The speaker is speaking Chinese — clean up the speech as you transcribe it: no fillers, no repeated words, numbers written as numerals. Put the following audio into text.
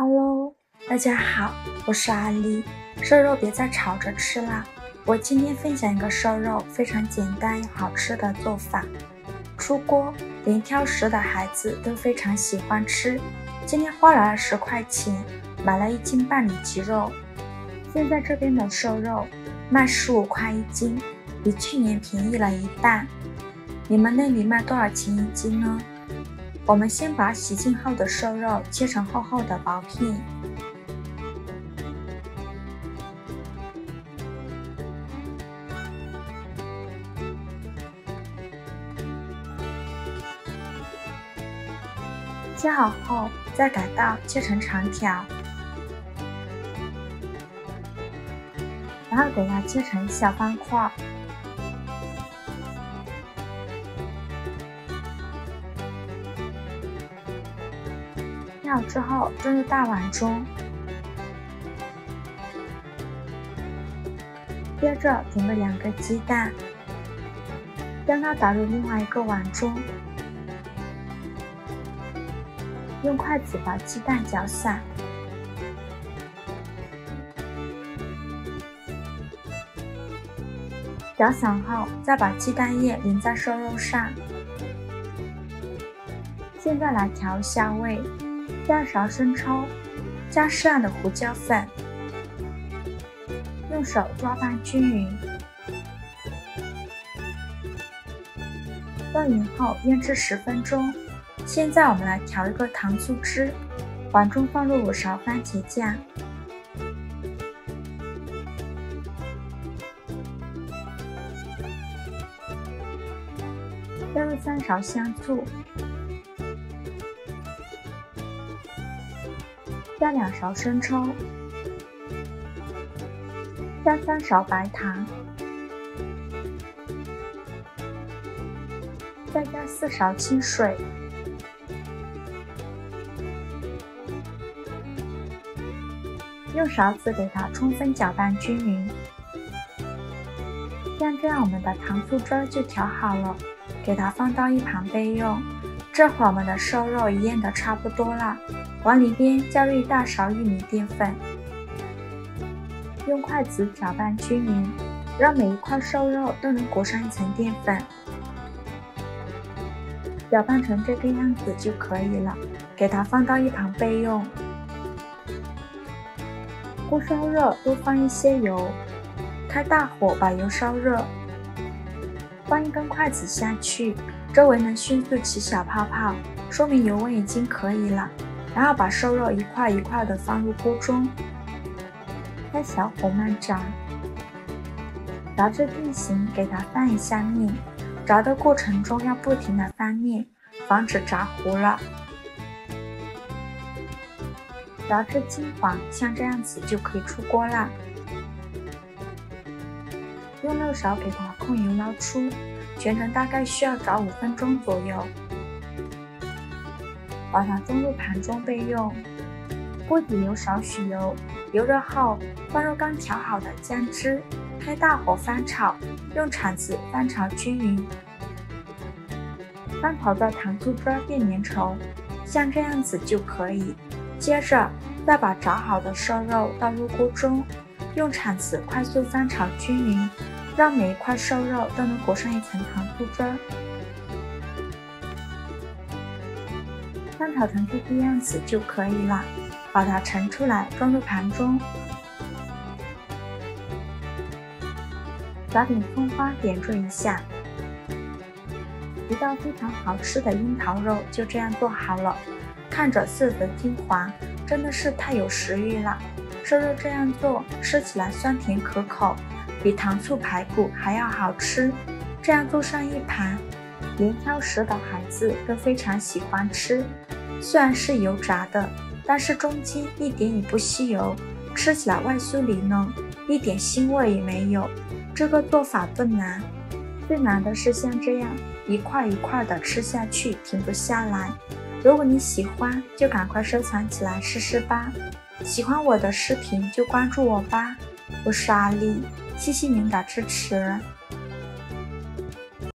Hello，大家好，我是阿丽。瘦肉别再炒着吃啦！我今天分享一个瘦肉非常简单又好吃的做法。出锅，连挑食的孩子都非常喜欢吃。今天花了20块钱买了1斤半里脊肉，现在这边的瘦肉卖15块1斤，比去年便宜了一半。你们那里卖多少钱1斤呢？我们先把洗净后的瘦肉切成厚厚的薄片，切好后再改刀切成长条，然后给它切成小方块。切好之后装入大碗中，接着准备2个鸡蛋，将它打入另外一个碗中，用筷子把鸡蛋搅散，搅散后再把鸡蛋液淋在瘦肉上。现在来调一下味，加1勺生抽，加适量的胡椒粉，用手抓拌均匀。拌匀后腌制10分钟。现在我们来调一个糖醋汁，碗中放入5勺番茄酱，加入3勺香醋，加2勺生抽，加3勺白糖，再加4勺清水，用勺子给它充分搅拌均匀。像这样我们的糖醋汁就调好了，给它放到一旁备用。这会儿我们的瘦肉也腌得差不多了，往里边加入1大勺玉米淀粉，用筷子搅拌均匀，让每一块瘦肉都能裹上一层淀粉。搅拌成这个样子就可以了，给它放到一旁备用。锅烧热，多放一些油，开大火把油烧热，放1根筷子下去，周围能迅速起小泡泡，说明油温已经可以了。然后把瘦肉一块一块的放入锅中，开小火慢炸，炸至定型，给它翻一下面。炸的过程中要不停的翻面，防止炸糊了。炸至金黄，像这样子就可以出锅啦。用6勺给它控油捞出，全程大概需要炸5分钟左右。把它装入盘中备用。锅底留少许油，油热后放入刚调好的酱汁，开大火翻炒，用铲子翻炒均匀。翻炒到糖醋汁变粘稠，像这样子就可以。接着再把炸好的瘦肉倒入锅中，用铲子快速翻炒均匀，让每一块瘦肉都能裹上一层糖醋汁。翻炒成这个样子就可以了，把它盛出来装入盘中。撒点葱花点缀一下。一道非常好吃的樱桃肉就这样做好了，看着色泽金黄，真的是太有食欲了。瘦肉这样做吃起来酸甜可口，比糖醋排骨还要好吃。这样做上一盘，连挑食的孩子都非常喜欢吃。虽然是油炸的，但是中间一点也不吸油，吃起来外酥里嫩，一点腥味也没有。这个做法不难，最难的是像这样一块一块的吃下去，停不下来。如果你喜欢，就赶快收藏起来试试吧。喜欢我的视频就关注我吧，我是阿丽，谢谢您的支持。